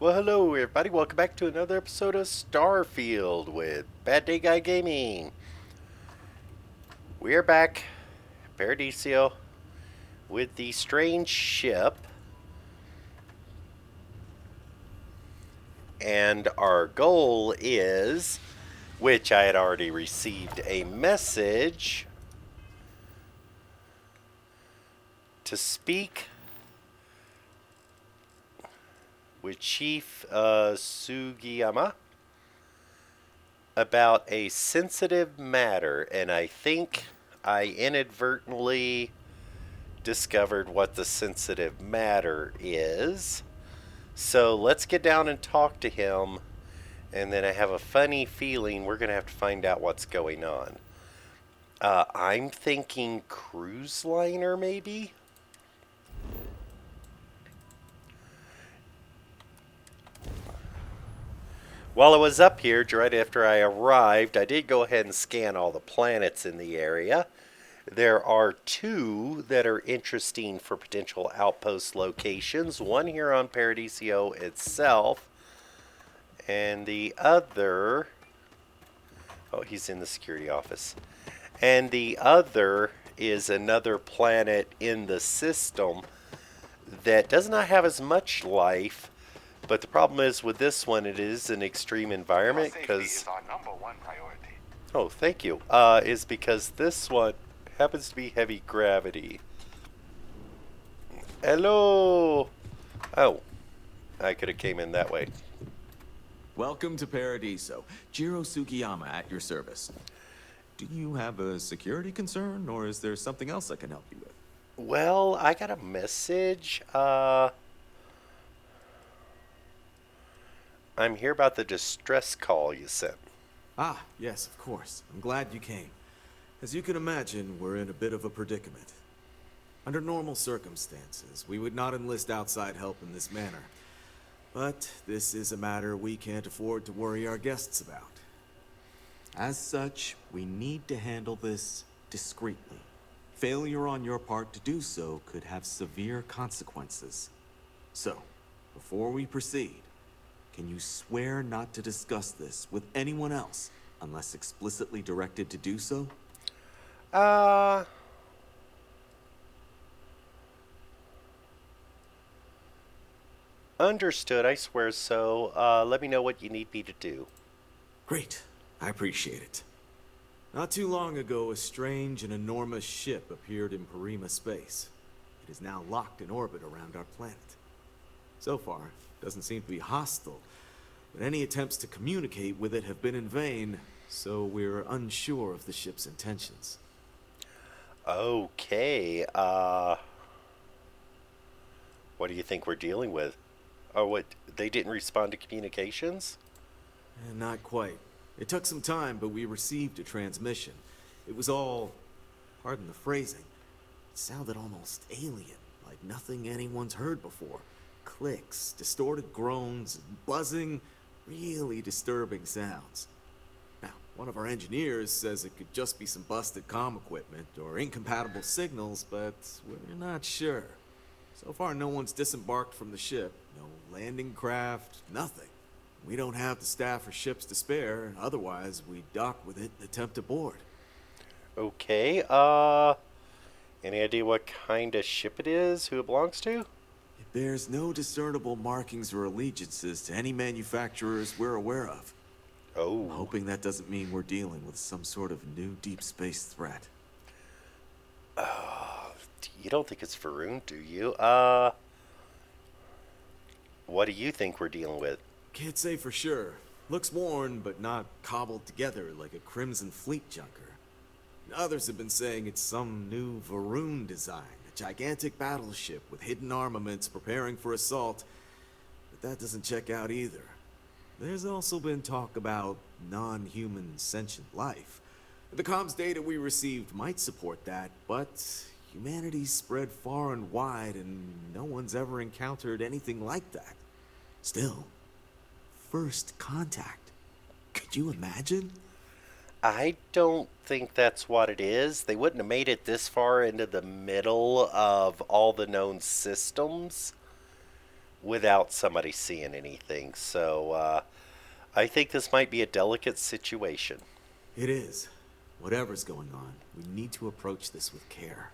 Well, hello everybody. Welcome back to another episode of Starfield with Bad Day Guy Gaming. We are back, Paradiso, with the strange ship, and our goal is, which I had already received a message to speak with Chief Sugiyama about a sensitive matter, and I think I inadvertently discovered what the sensitive matter is. So let's get down and talk to him, and then I have a funny feeling we're going to have to find out what's going on. I'm thinking cruise liner, maybe? While I was up here, right after I arrived, I did go ahead and scan all the planets in the area. There are two that are interesting for potential outpost locations. One here on Paradiso itself, and the other... Oh, he's in the security office. And the other is another planet in the system that does not have as much life. But the problem is with this one, it is an extreme environment because... Oh, thank you. Is because this one happens to be heavy gravity. Hello! Oh, I could have came in that way. Welcome to Paradiso. Jiro Sugiyama at your service. Do you have a security concern, or is there something else I can help you with? Well, I got a message. I'm here about the distress call you sent. Ah, yes, of course. I'm glad you came. As you can imagine, we're in a bit of a predicament. Under normal circumstances, we would not enlist outside help in this manner. But this is a matter we can't afford to worry our guests about. As such, we need to handle this discreetly. Failure on your part to do so could have severe consequences. So, before we proceed, can you swear not to discuss this with anyone else unless explicitly directed to do so? Understood, I swear so. Let me know what you need me to do. Great. I appreciate it. Not too long ago, a strange and enormous ship appeared in Parima space. It is now locked in orbit around our planet. So far, it doesn't seem to be hostile, but any attempts to communicate with it have been in vain, so we're unsure of the ship's intentions. Okay, what do you think we're dealing with? Oh, what, they didn't respond to communications? Not quite. It took some time, but we received a transmission. It was all, pardon the phrasing, it sounded almost alien, like nothing anyone's heard before. Clicks, distorted groans, buzzing, really disturbing sounds. Now, one of our engineers says it could just be some busted comm equipment or incompatible signals, but we're not sure. So far, no one's disembarked from the ship, no landing craft, nothing. We don't have the staff or ships to spare, otherwise we'd dock with it and attempt to board. Okay, any idea what kind of ship it is, who it belongs to? It bears no discernible markings or allegiances to any manufacturers we're aware of. Oh. I'm hoping that doesn't mean we're dealing with some sort of new deep space threat. You don't think it's Varun, do you? What do you think we're dealing with? Can't say for sure. Looks worn, but not cobbled together like a Crimson Fleet junker. Others have been saying it's some new Varun design, a gigantic battleship with hidden armaments preparing for assault. But that doesn't check out either. There's also been talk about non-human sentient life. The comms data we received might support that, but humanity's spread far and wide and no one's ever encountered anything like that. Still, first contact. Could you imagine? I don't think that's what it is. They wouldn't have made it this far into the middle of all the known systems without somebody seeing anything. So I think this might be a delicate situation. It is. Whatever's going on, we need to approach this with care.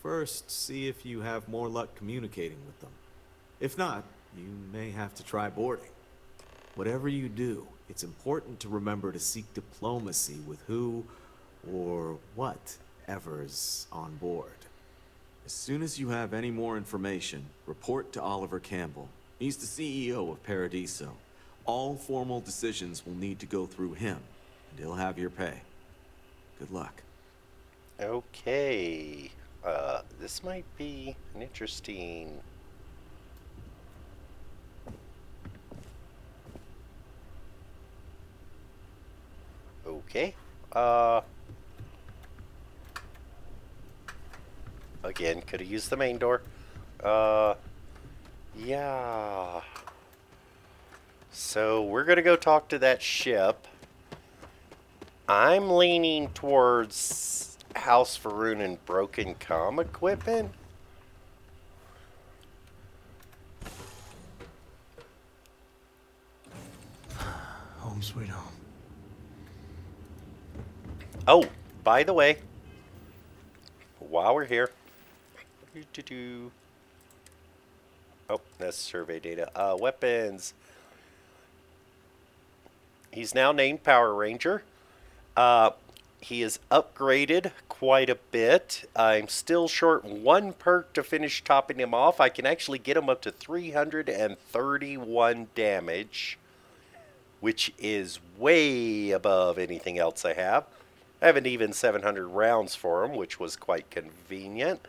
First, see if you have more luck communicating with them. If not, you may have to try boarding. Whatever you do, it's important to remember to seek diplomacy with who or whatever's on board. As soon as you have any more information, report to Oliver Campbell. He's the CEO of Paradiso. All formal decisions will need to go through him, and he'll have your pay. Good luck. Okay. This might be an interesting... Okay. Again, could have used the main door. Yeah. So we're gonna go talk to that ship. I'm leaning towards House Faroon and broken comm equipment. Home sweet home. Oh, by the way, while we're here, doo-doo-doo. Oh, that's survey data. Weapons. He's now named Power Ranger. He is upgraded quite a bit. I'm still short one perk to finish topping him off. I can actually get him up to 331 damage, which is way above anything else I have. I haven't even 700 rounds for him, which was quite convenient.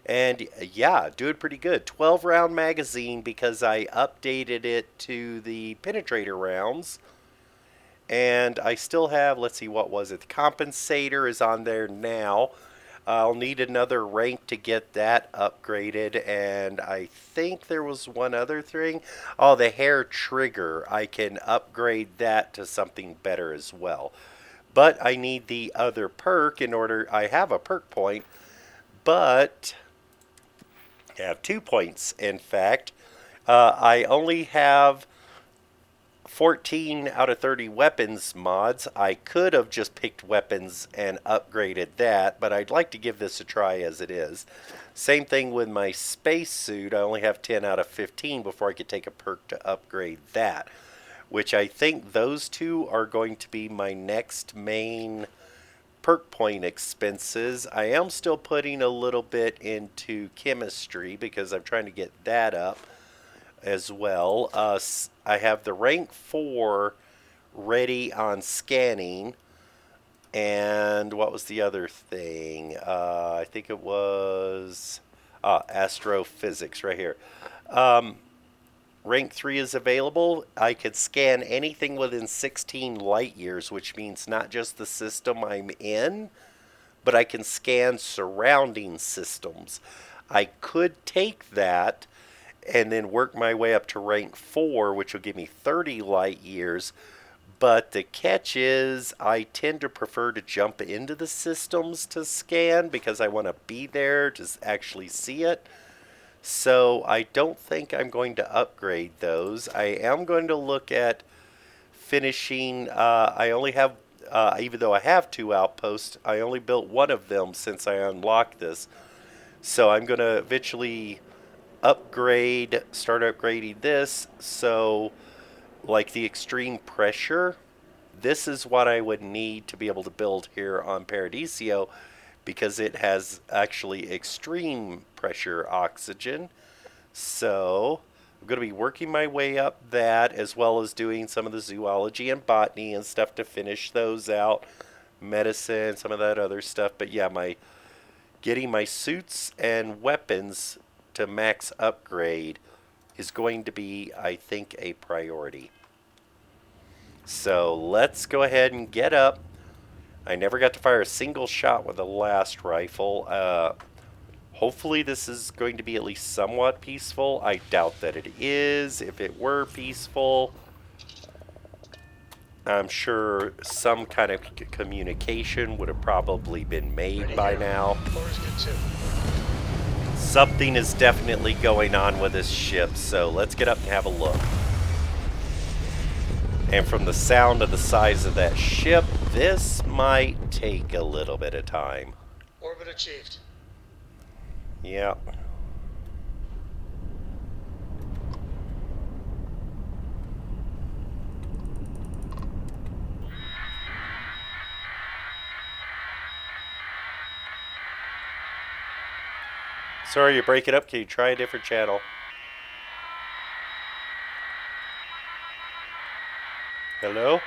And yeah, doing pretty good. 12 round magazine because I updated it to the penetrator rounds. And I still have, let's see, what was it? The compensator is on there now. I'll need another rank to get that upgraded. And I think there was one other thing. Oh, the hair trigger. I can upgrade that to something better as well. But I need the other perk in order. I have a perk point, but I have 2 points, in fact. I only have 14 out of 30 weapons mods. I could have just picked weapons and upgraded that, but I'd like to give this a try as it is. Same thing with my spacesuit. I only have 10 out of 15 before I could take a perk to upgrade that, which I think those two are going to be my next main perk point expenses. I am still putting a little bit into chemistry because I'm trying to get that up as well. I have the rank 4 ready on scanning. And what was the other thing? I think it was astrophysics right here. Rank 3 is available. I could scan anything within 16 light years, which means not just the system I'm in, but I can scan surrounding systems. I could take that and then work my way up to rank 4, which will give me 30 light years. But the catch is I tend to prefer to jump into the systems to scan because I want to be there to actually see it. So I don't think I'm going to upgrade those. I am going to look at finishing. I only have, even though I have 2 outposts, I only built one of them since I unlocked this. So I'm going to eventually start upgrading this. So like the extreme pressure, this is what I would need to be able to build here on Paradiso, because it has actually extreme pressure oxygen. So I'm going to be working my way up that, as well as doing some of the zoology and botany and stuff to finish those out. Medicine, some of that other stuff. But yeah, getting my suits and weapons to max upgrade is going to be, I think, a priority. So let's go ahead and get up. I never got to fire a single shot with the last rifle. Hopefully this is going to be at least somewhat peaceful. I doubt that it is. If it were peaceful, I'm sure some kind of communication would have probably been made by now. Something is definitely going on with this ship, so let's get up and have a look. And from the sound of the size of that ship, this might take a little bit of time. Orbit achieved. Yeah. Sorry, you break it up. Can you try a different channel? Hello?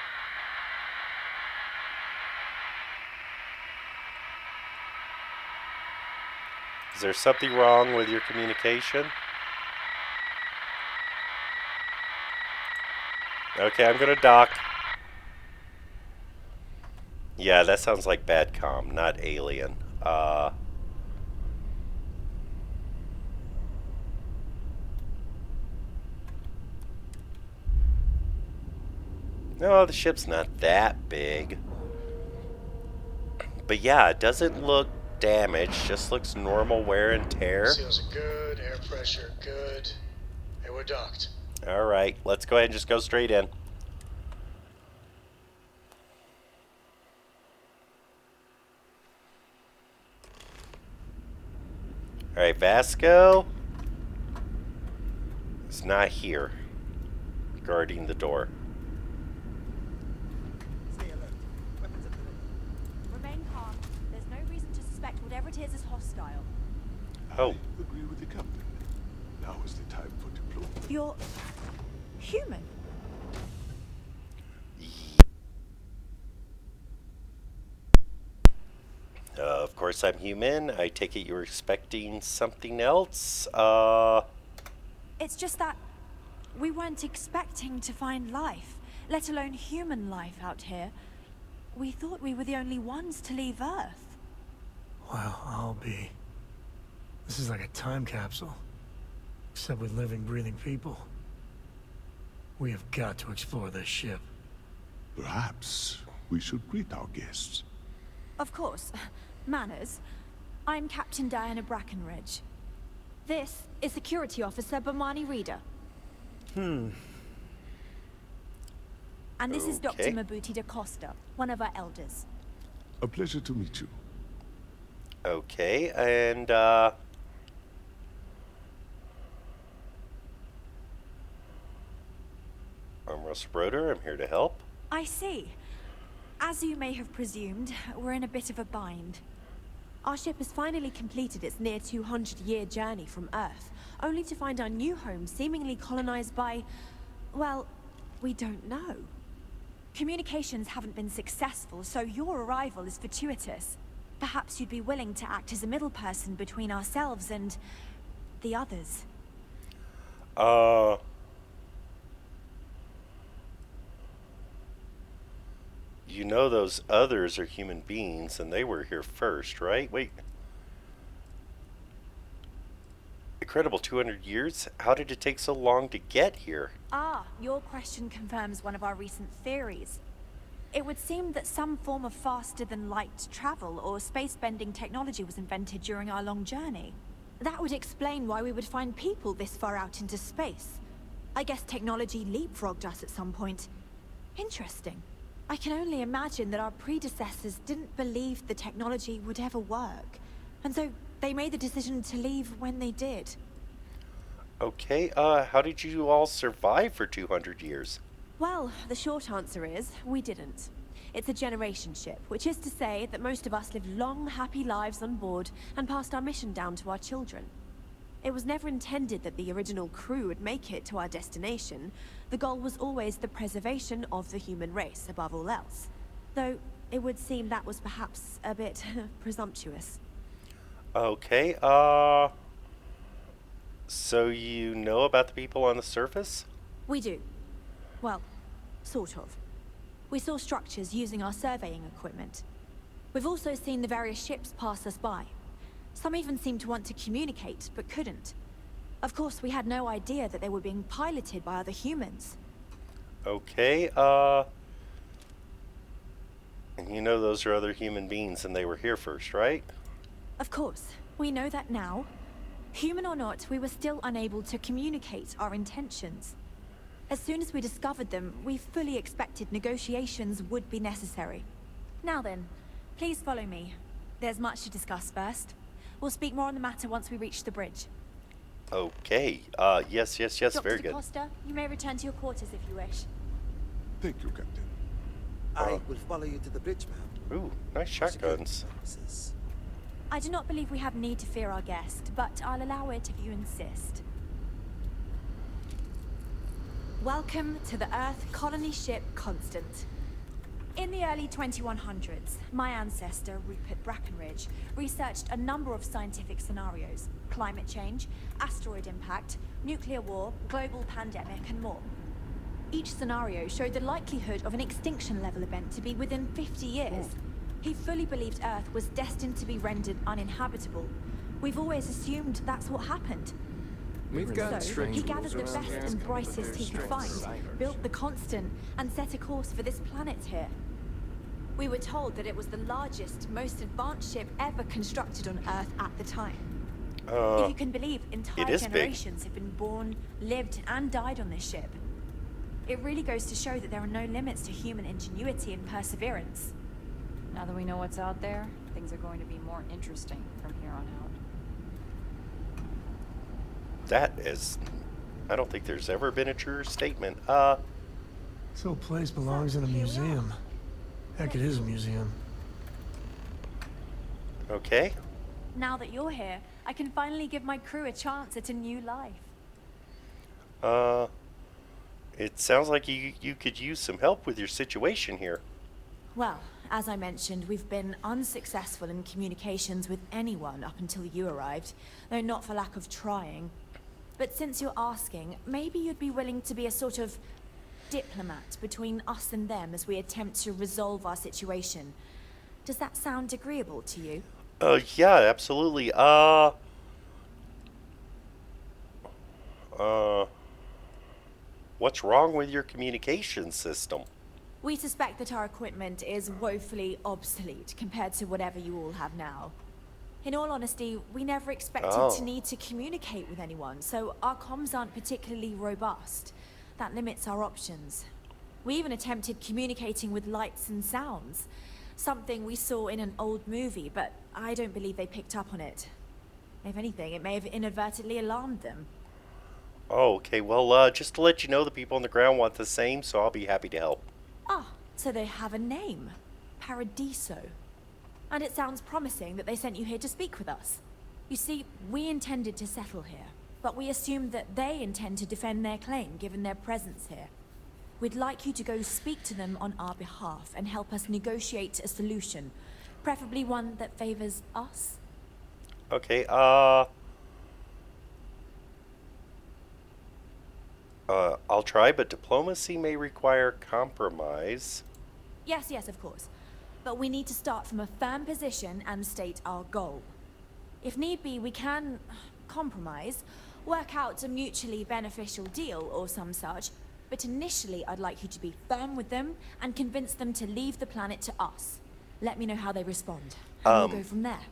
Is there something wrong with your communication? Okay, I'm gonna dock. Yeah, that sounds like bad comm, not alien. No, the ship's not that big. But yeah, it doesn't look damaged, just looks normal wear and tear. Seals are good, air pressure good. Hey, we're docked. Alright, let's go ahead and just go straight in. Alright, Vasco is not here, guarding the door. Stay alert. Weapons at the ready. Remain calm. There's no reason to suspect whatever it is hostile. Oh, I agree with the captain. Now is the time for diplomacy. You're human. Of course I'm human. I take it you were expecting something else. It's just that we weren't expecting to find life, let alone human life out here. We thought we were the only ones to leave Earth. Well, I'll be. This is like a time capsule. Except with living, breathing people. We have got to explore this ship. Perhaps we should greet our guests. Of course. Manners. I'm Captain Diana Brackenridge. This is Security Officer Bomani Reader. And this is Dr. Okay. Mabuti da Costa, one of our elders. A pleasure to meet you. Okay, and I'm Russ Broder. I'm here to help. I see. As you may have presumed, we're in a bit of a bind. Our ship has finally completed its near 200-year journey from Earth, only to find our new home seemingly colonized by, well, we don't know. Communications haven't been successful, so your arrival is fortuitous. Perhaps you'd be willing to act as a middle person between ourselves and the others. You know those others are human beings, and they were here first, right? Wait. Incredible 200 years? How did it take so long to get here? Ah, your question confirms one of our recent theories. It would seem that some form of faster-than-light travel or space-bending technology was invented during our long journey. That would explain why we would find people this far out into space. I guess technology leapfrogged us at some point. Interesting. I can only imagine that our predecessors didn't believe the technology would ever work, and so they made the decision to leave when they did. Okay, how did you all survive for 200 years? Well, the short answer is, we didn't. It's a generation ship, which is to say that most of us lived long, happy lives on board and passed our mission down to our children. It was never intended that the original crew would make it to our destination. The goal was always the preservation of the human race, above all else. Though, it would seem that was perhaps a bit presumptuous. Okay, so you know about the people on the surface? We do. Well, sort of. We saw structures using our surveying equipment. We've also seen the various ships pass us by. Some even seemed to want to communicate, but couldn't. Of course, we had no idea that they were being piloted by other humans. Okay, and you know those are other human beings and they were here first, right? Of course, we know that now. Human or not, we were still unable to communicate our intentions. As soon as we discovered them, we fully expected negotiations would be necessary. Now then, please follow me. There's much to discuss first. We'll speak more on the matter once we reach the bridge. Okay. Yes, Dr. very good. DaCosta, you may return to your quarters if you wish. Thank you, Captain. I will follow you to the bridge, ma'am. Ooh, nice For security shotguns. purposes. I do not believe we have need to fear our guest, but I'll allow it if you insist. Welcome to the Earth colony ship Constant. In the early 2100s, my ancestor, Rupert Brackenridge, researched a number of scientific scenarios: climate change, asteroid impact, nuclear war, global pandemic, and more. Each scenario showed the likelihood of an extinction-level event to be within 50 years. He fully believed Earth was destined to be rendered uninhabitable. We've always assumed that's what happened. We've got So, strict he gathered the rules around best here. and brightest he could find, built the Constant, and set a course for this planet here. We were told that it was the largest, most advanced ship ever constructed on Earth at the time. If you can believe, entire is big. generations have been born, lived, and died on this ship. It really goes to show that there are no limits to human ingenuity and perseverance. Now that we know what's out there, things are going to be more interesting from here on out. That is... I don't think there's ever been a truer statement. This whole place belongs in a museum. Heck, it is a museum. Okay. Now that you're here, I can finally give my crew a chance at a new life. It sounds like you could use some help with your situation here. Well, as I mentioned, we've been unsuccessful in communications with anyone up until you arrived, though not for lack of trying. But since you're asking, maybe you'd be willing to be a sort of diplomat between us and them as we attempt to resolve our situation. Does that sound agreeable to you? Yeah, absolutely. What's wrong with your communication system? We suspect that our equipment is woefully obsolete compared to whatever you all have now. In all honesty, we never expected to need to communicate with anyone, so our comms aren't particularly robust. That limits our options. We even attempted communicating with lights and sounds, something we saw in an old movie, but I don't believe they picked up on it. If anything, it may have inadvertently alarmed them. Oh, okay. Well, just to let you know, the people on the ground want the same, so I'll be happy to help. Ah, so they have a name. Paradiso. And it sounds promising that they sent you here to speak with us. You see, we intended to settle here, but we assumed that they intend to defend their claim given their presence here. We'd like you to go speak to them on our behalf and help us negotiate a solution, preferably one that favors us. Okay, I'll try, but diplomacy may require compromise. Yes, of course. But we need to start from a firm position and state our goal. If need be, we can compromise, work out a mutually beneficial deal or some such, but initially I'd like you to be firm with them and convince them to leave the planet to us. Let me know how they respond, and we'll go from there.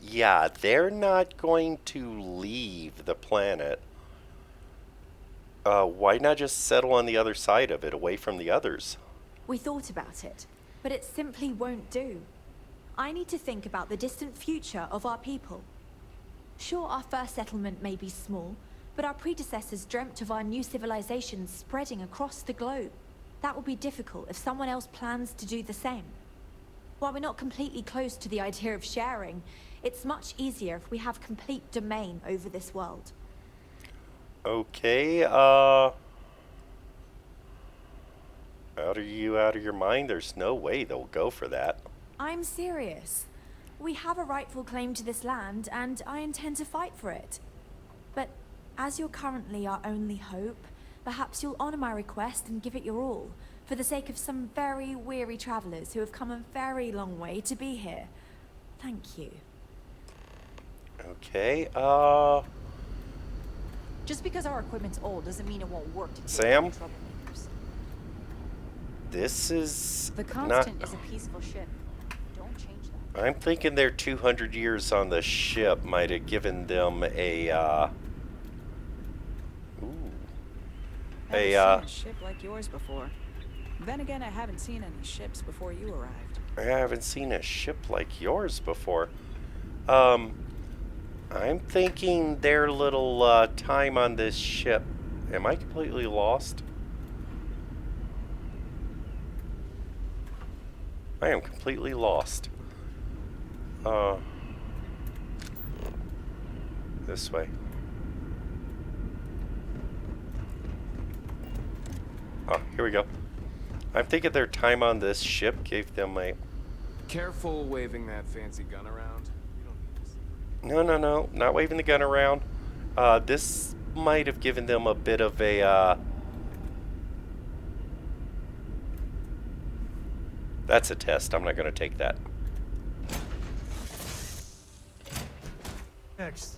Yeah, they're not going to leave the planet. Why not just settle on the other side of it, away from the others? We thought about it, but it simply won't do. I need to think about the distant future of our people. Sure, our first settlement may be small, but our predecessors dreamt of our new civilization spreading across the globe. That will be difficult if someone else plans to do the same. While we're not completely close to the idea of sharing, it's much easier if we have complete domain over this world. Okay, out of your mind? There's no way they'll go for that. I'm serious. We have a rightful claim to this land, and I intend to fight for it. But as you're currently our only hope, perhaps you'll honor my request and give it your all, for the sake of some very weary travelers who have come a very long way to be here. Thank you. Okay, Just because our equipment's old doesn't mean it won't work to take Sam? down troublemakers. this is The not... Constant is a peaceful ship. Don't change that. I'm thinking their 200 years on the ship might have given them a, ooh, Never a, seen a ship like yours before. Then again, I haven't seen any ships before you arrived. I haven't seen a ship like yours before. I'm thinking their little, time on this ship. Am I completely lost? I am completely lost. This way. Oh, here we go. I'm thinking their time on this ship gave them a... Careful waving that fancy gun around. You don't need to see. No, not waving the gun around. This might have given them a bit of a, That's a test. I'm not going to take that. Next.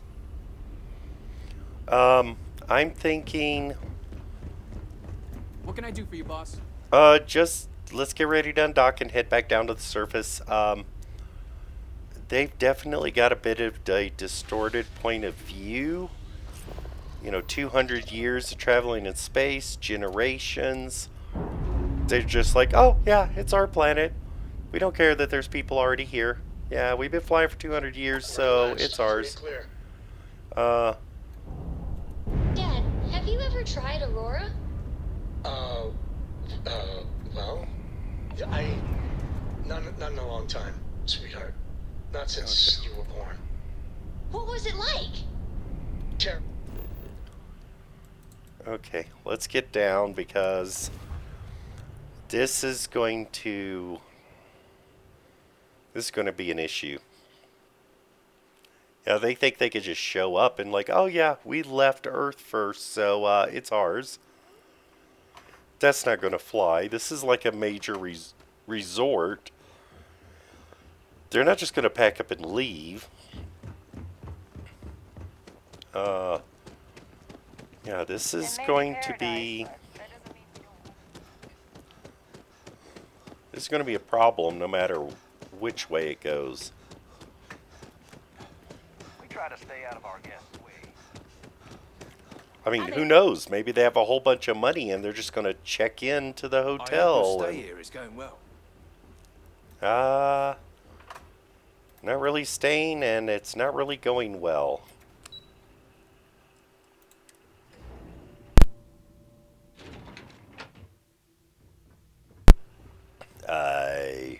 I'm thinking... What can I do for you, boss? Just let's get ready to undock and head back down to the surface. They've definitely got a bit of a distorted point of view. You know, 200 years of traveling in space, generations. They're just like, oh, yeah, it's our planet. We don't care that there's people already here. Yeah, we've been flying for 200 years, so it's ours. Dad, have you ever tried Aurora? Well, not in a long time, sweetheart. Not since you were born. What was it like? Terrible. Okay, let's get down because this is going to be an issue. Yeah, they think they could just show up and like, oh yeah, we left Earth first, so it's ours. That's not going to fly. This is like a major resort. They're not just going to pack up and leave. Yeah, this is going to be... This is going to be a problem no matter which way it goes. We try to stay out of our guests' way. I mean, who knows? Maybe they have a whole bunch of money and they're just going to check in to the hotel. Our stay here is going well. Not really staying, and it's not really going well.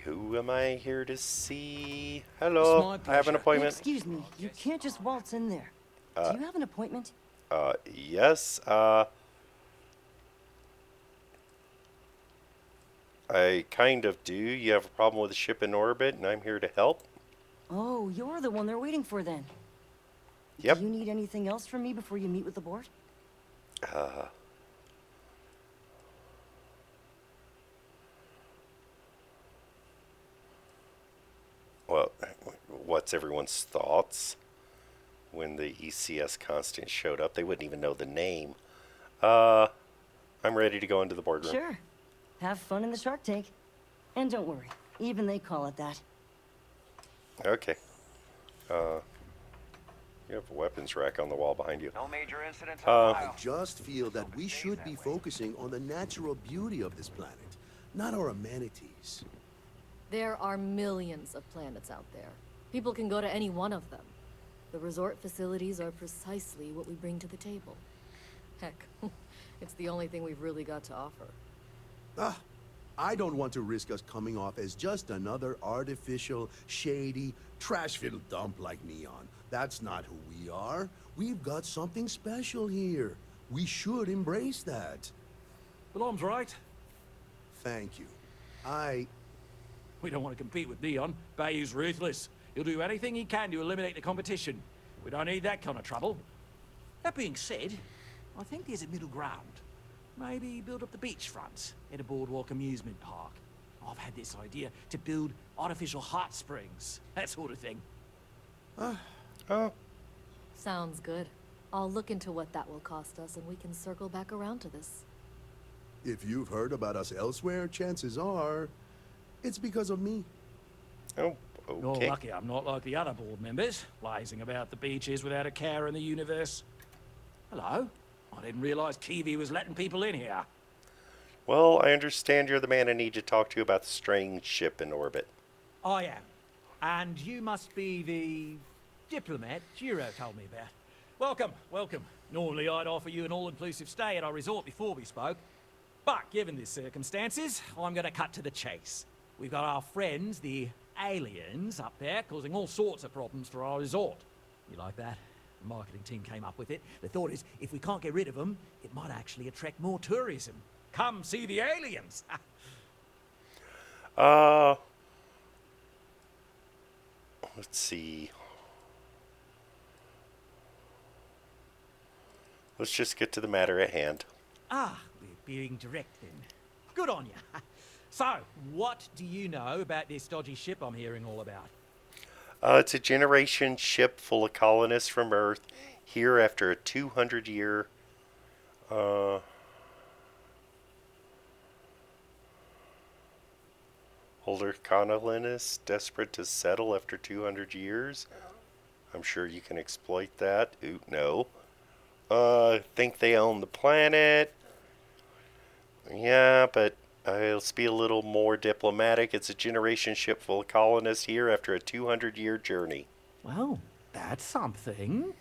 Who am I here to see? Hello, I have an appointment. Excuse me, you can't just waltz in there. Do you have an appointment? Yes, I kind of do. You have a problem with the ship in orbit, and I'm here to help. Oh, you're the one they're waiting for then. Yep. Do you need anything else from me before you meet with the board? Well, what's everyone's thoughts? When the ECS constant showed up, they wouldn't even know the name. I'm ready to go into the boardroom. Sure. Have fun in the Shark Tank. And don't worry, even they call it that. Okay. You have a weapons rack on the wall behind you. No major incidents in a I while. just feel that we should be focusing on the natural beauty of this planet, not our amenities. There are millions of planets out there. People can go to any one of them. The resort facilities are precisely what we bring to the table. Heck, it's the only thing we've really got to offer. I don't want to risk us coming off as just another artificial, shady, trash-filled dump like Neon. That's not who we are. We've got something special here. We should embrace that. Belom's right. Thank you. We don't want to compete with Neon. Bayou's ruthless. He'll do anything he can to eliminate the competition. We don't need that kind of trouble. That being said, I think there's a middle ground. Maybe build up the beachfront at a boardwalk amusement park. I've had this idea to build artificial hot springs, that sort of thing. Sounds good. I'll look into what that will cost us and we can circle back around to this. If you've heard about us elsewhere, chances are it's because of me. Oh, You're Okay. lucky I'm not like the other board members, lazing about the beaches without a care in the universe. Hello? I didn't realize Kiwi was letting people in here. Well, I understand you're the man I need to talk to about the strange ship in orbit. I am. And you must be the diplomat Jiro told me about. Welcome, welcome. Normally I'd offer you an all-inclusive stay at our resort before we spoke. But given the circumstances, I'm going to cut to the chase. We've got our friends, the aliens, up there, causing all sorts of problems for our resort. You like that? The marketing team came up with it. The thought is, if we can't get rid of them, it might actually attract more tourism. Come see the aliens! Let's see. Let's just get to the matter at hand. Ah, we're being direct then. Good on you. So, what do you know about this dodgy ship I'm hearing all about? It's a generation ship full of colonists from Earth, here after a 200-year... older colonists desperate to settle after 200 years. I'm sure you can exploit that. Ooh, no. Think they own the planet. Yeah, but let's be a little more diplomatic. It's a generation ship full of colonists here after a 200-year journey. Well, that's something.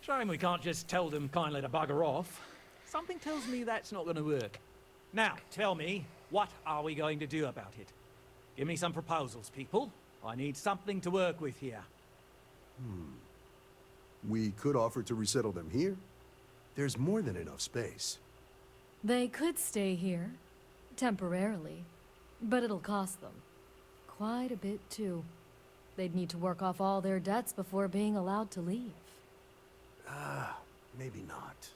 Shame we can't just tell them kindly to bugger off. Something tells me that's not going to work. Now, tell me, what are we going to do about it? Give me some proposals, people. I need something to work with here. We could offer to resettle them here. There's more than enough space. They could stay here, temporarily, but it'll cost them. Quite a bit, too. They'd need to work off all their debts before being allowed to leave. Maybe not.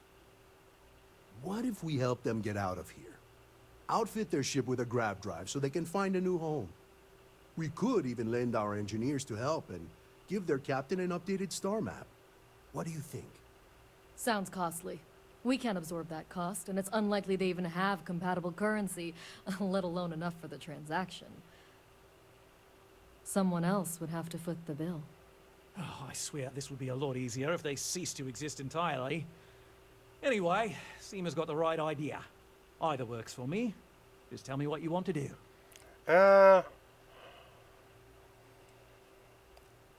What if we help them get out of here? Outfit their ship with a grav drive so they can find a new home. We could even lend our engineers to help and give their captain an updated star map. What do you think? Sounds costly. We can't absorb that cost, and it's unlikely they even have compatible currency, let alone enough for the transaction. Someone else would have to foot the bill. Oh, I swear this would be a lot easier if they ceased to exist entirely. Anyway, Seema's got the right idea. Either works for me. Just tell me what you want to do.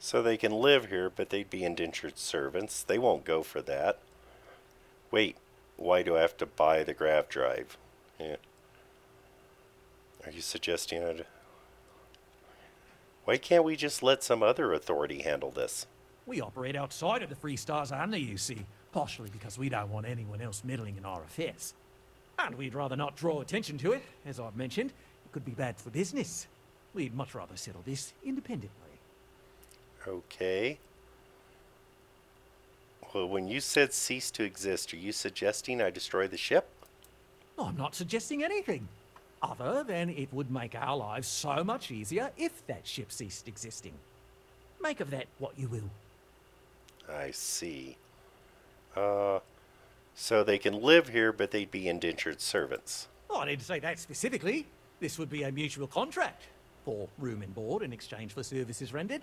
So they can live here, but they'd be indentured servants. They won't go for that. Wait, why do I have to buy the grav drive? Yeah. Are you suggesting I'd... Why can't we just let some other authority handle this? We operate outside of the Free Stars only, you see. Partially because we don't want anyone else meddling in our affairs. And we'd rather not draw attention to it. As I've mentioned, it could be bad for business. We'd much rather settle this independently. Okay. Well, when you said cease to exist, are you suggesting I destroy the ship? I'm not suggesting anything. Other than it would make our lives so much easier if that ship ceased existing. Make of that what you will. I see. So they can live here, but they'd be indentured servants. Oh, I didn't say that specifically. This would be a mutual contract for room and board in exchange for services rendered.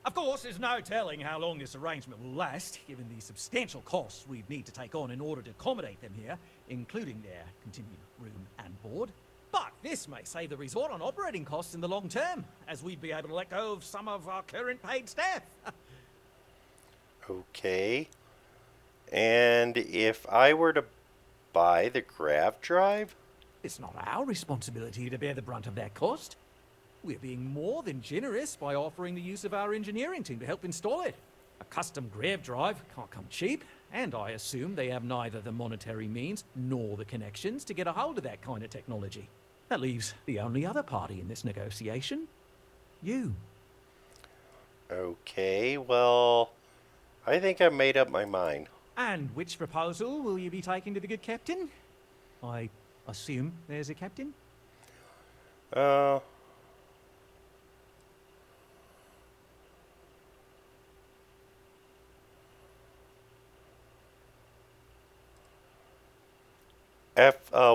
Of course, there's no telling how long this arrangement will last, given the substantial costs we'd need to take on in order to accommodate them here, including their continued room and board. But this may save the resort on operating costs in the long term, as we'd be able to let go of some of our current paid staff. Okay. And if I were to buy the grav drive? It's not our responsibility to bear the brunt of that cost. We're being more than generous by offering the use of our engineering team to help install it. A custom grav drive can't come cheap, and I assume they have neither the monetary means nor the connections to get a hold of that kind of technology. That leaves the only other party in this negotiation. You. Okay, well, I think I've made up my mind. And which proposal will you be taking to the good captain? I assume there's a captain?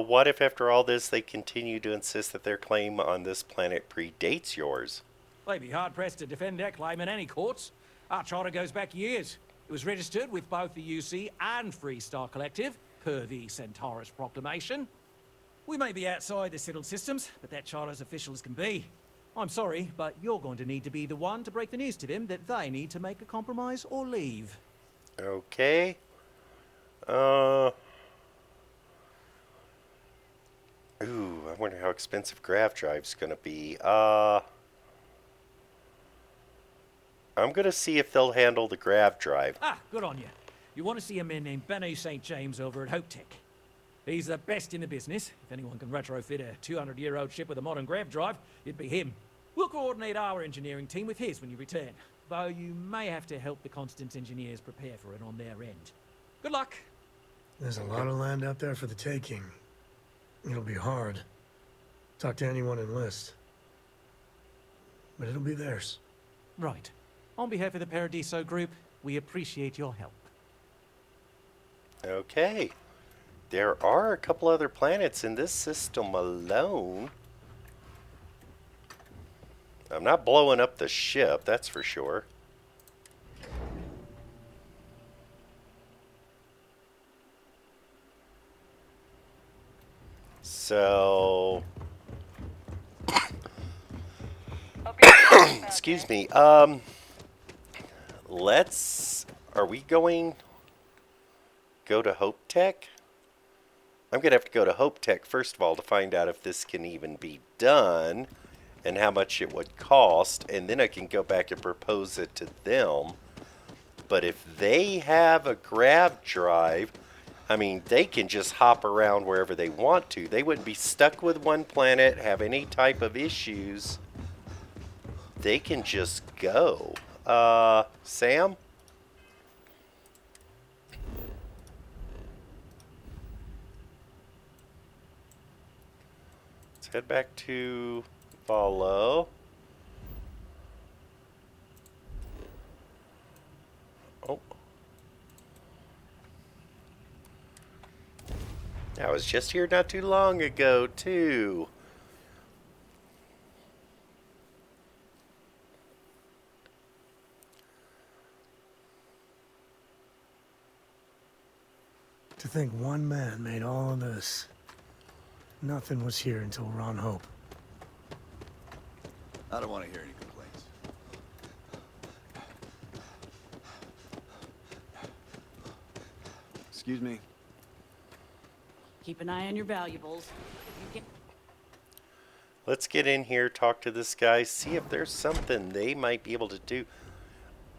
What if after all this they continue to insist that their claim on this planet predates yours? They'd be hard-pressed to defend their claim in any courts. Our charter goes back years. It was registered with both the UC and Freestar Collective, per the Centaurus Proclamation. We may be outside the settled systems, but that charter's official as can be. I'm sorry, but you're going to need to be the one to break the news to them that they need to make a compromise or leave. Okay. Ooh, I wonder how expensive grav drive's gonna be. I'm gonna see if they'll handle the grav drive. Ah, good on you. You want to see a man named Benny St. James over at Hope Tech. He's the best in the business. If anyone can retrofit a 200-year-old ship with a modern grav drive, it'd be him. We'll coordinate our engineering team with his when you return, though you may have to help the Constance engineers prepare for it on their end. Good luck. There's a lot of land out there for the taking. It'll be hard. Talk to anyone enlist. But it'll be theirs. Right. On behalf of the Paradiso Group, we appreciate your help. Okay. There are a couple other planets in this system alone. I'm not blowing up the ship, that's for sure. So... excuse me. Are we going... go to Hope Tech? I'm going to have to go to Hope Tech first of all to find out if this can even be done and how much it would cost, and then I can go back and propose it to them. But if they have a grav drive, I mean, they can just hop around wherever they want to. They wouldn't be stuck with one planet, have any type of issues. They can just go. Sam? Let's head back to Valo. Oh. I was just here not too long ago, too. To think one man made all of this. Nothing was here until Ron Hope. I don't want to hear any complaints. Excuse me. Keep an eye on your valuables. You can... Let's get in here, talk to this guy, see if there's something they might be able to do.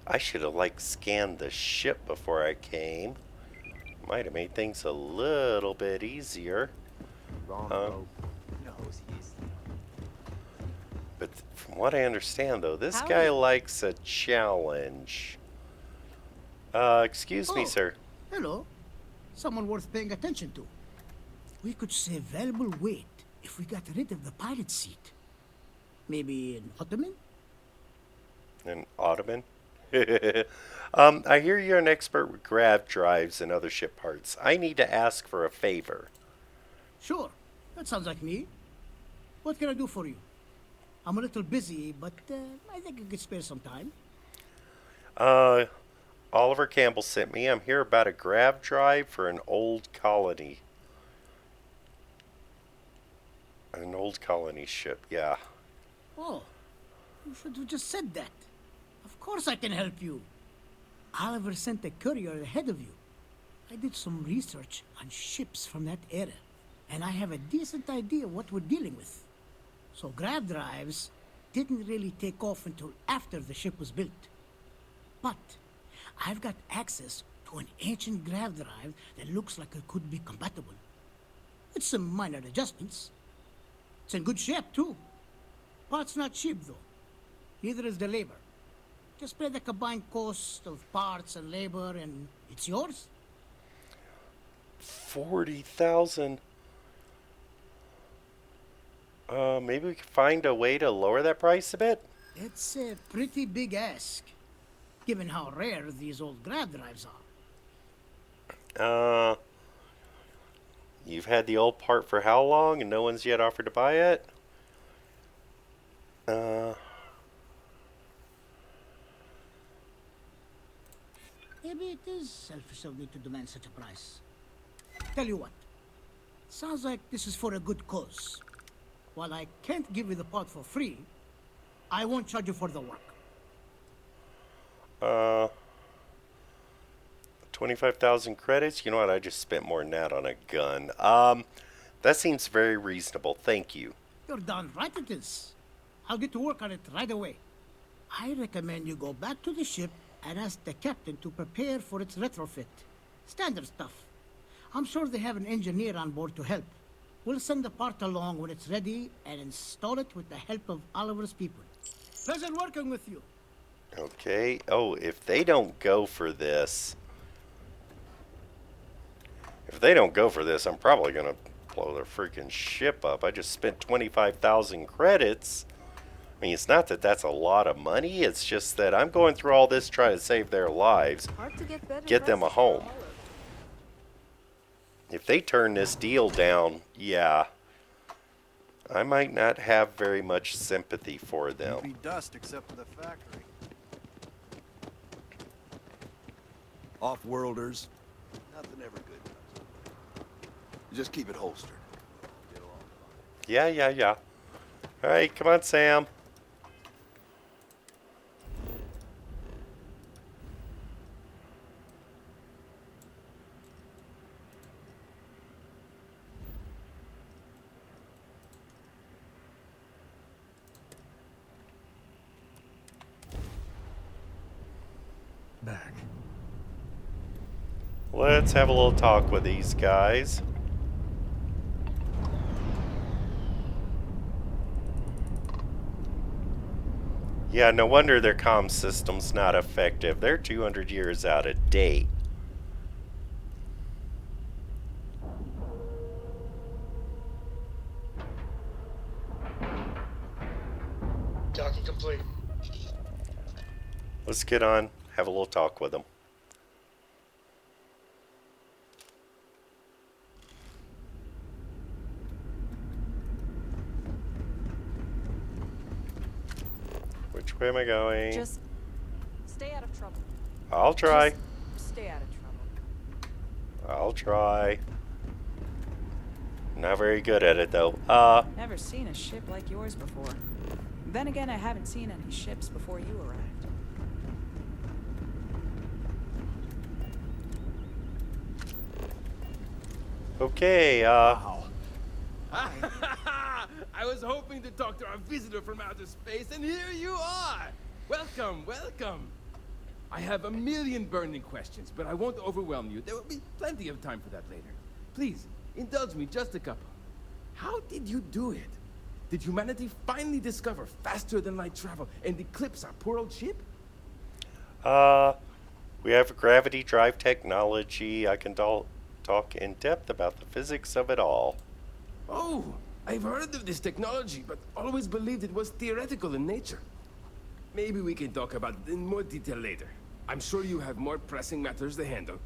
I should have, like, scanned the ship before I came. Might have made things a little bit easier. But from what I understand, though, this guy likes a challenge. Excuse me, sir. Hello. Someone worth paying attention to. We could save valuable weight if we got rid of the pilot seat. Maybe an ottoman? An ottoman? I hear you're an expert with grav drives and other ship parts. I need to ask for a favor. Sure. That sounds like me. What can I do for you? I'm a little busy, but I think I could spare some time. Oliver Campbell sent me. I'm here about a grav drive for an old colony. An old colony ship, yeah. Oh, you should have just said that. Of course I can help you. Oliver sent a courier ahead of you. I did some research on ships from that era, and I have a decent idea what we're dealing with. So grav drives didn't really take off until after the ship was built. But I've got access to an ancient grav drive that looks like it could be compatible. With some minor adjustments. It's in good shape, too. Parts not cheap, though. Neither is the labor. Just pay the combined cost of parts and labor, and it's yours. 40,000. Maybe we could find a way to lower that price a bit? It's a pretty big ask, given how rare these old grav drives are. You've had the old part for how long and no one's yet offered to buy it? is selfish of me to demand such a price. Tell you what. Sounds like this is for a good cause. While I can't give you the pod for free, I won't charge you for the work. 25,000 credits? You know what? I just spent more than that on a gun. That seems very reasonable. Thank you. You're darn right it is. I'll get to work on it right away. I recommend you go back to the ship and ask the captain to prepare for its retrofit. Standard stuff. I'm sure they have an engineer on board to help. We'll send the part along when it's ready and install it with the help of Oliver's people. Pleasure working with you. Okay. Oh, if they don't go for this... I'm probably going to blow their freaking ship up. I just spent 25,000 credits. I mean, it's not that that's a lot of money. It's just that I'm going through all this trying to save their lives. Get them a home. If they turn this deal down, yeah, I might not have very much sympathy for them. Be dust except for the factory. Off-worlders. Nothing ever good. Just keep it holstered. Yeah. All right, come on, Sam. Back. Let's have a little talk with these guys. Yeah, no wonder their comm system's not effective. They're 200 years out of date. Docking complete. Let's get on, have a little talk with them. Which way am I going? Just stay out of trouble. I'll try. Just stay out of trouble. I'll try. Not very good at it though. Never seen a ship like yours before. Then again, I haven't seen any ships before you arrived. Okay, I was hoping to talk to our visitor from outer space, and here you are! Welcome, welcome! I have a million burning questions, but I won't overwhelm you. There will be plenty of time for that later. Please, indulge me just a couple. How did you do it? Did humanity finally discover faster-than-light travel and eclipse our poor old ship? we have gravity drive technology. I can talk in depth about the physics of it all. Oh, I've heard of this technology, but always believed it was theoretical in nature. Maybe we can talk about it in more detail later. I'm sure you have more pressing matters to handle.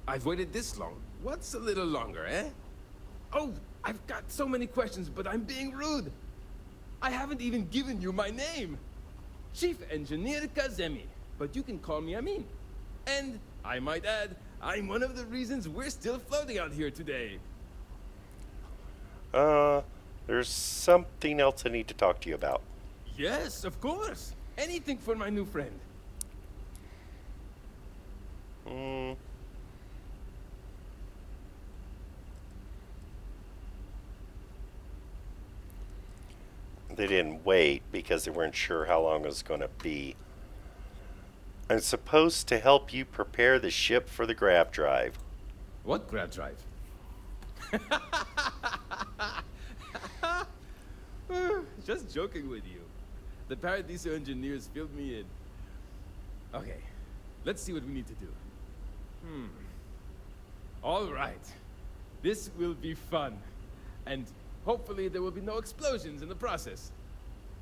I've waited this long. What's a little longer, eh? Oh, I've got so many questions, but I'm being rude. I haven't even given you my name. Chief Engineer Kazemi, but you can call me Amin. And, I might add, I'm one of the reasons we're still floating out here today. There's something else I need to talk to you about. Yes, of course. Anything for my new friend. They didn't wait because they weren't sure how long it was going to be. I'm supposed to help you prepare the ship for the grav drive. What grav drive? Just joking with you. The Paradiso engineers filled me in. Okay, let's see what we need to do. All right. This will be fun. And hopefully there will be no explosions in the process.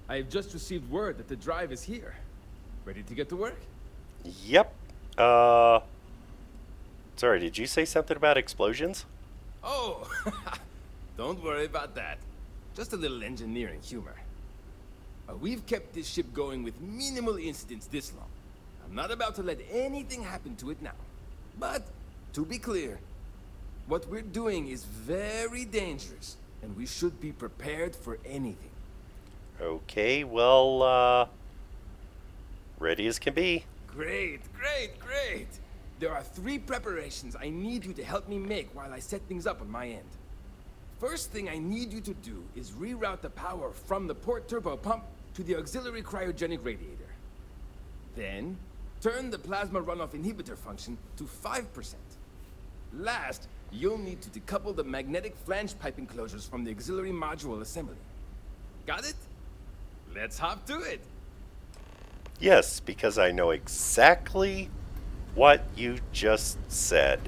I have just received word that the drive is here. Ready to get to work? Yep. Sorry, did you say something about explosions? Oh, don't worry about that. Just a little engineering humor. We've kept this ship going with minimal incidents this long. I'm not about to let anything happen to it now. But, to be clear, what we're doing is very dangerous, and we should be prepared for anything. Okay, well, ready as can be. Great, great, great! There are 3 preparations I need you to help me make while I set things up on my end. First thing I need you to do is reroute the power from the port turbo pump to the auxiliary cryogenic radiator. Then, turn the plasma runoff inhibitor function to 5%. Last, you'll need to decouple the magnetic flange pipe enclosures from the auxiliary module assembly. Got it? Let's hop to it! Yes, because I know exactly what you just said.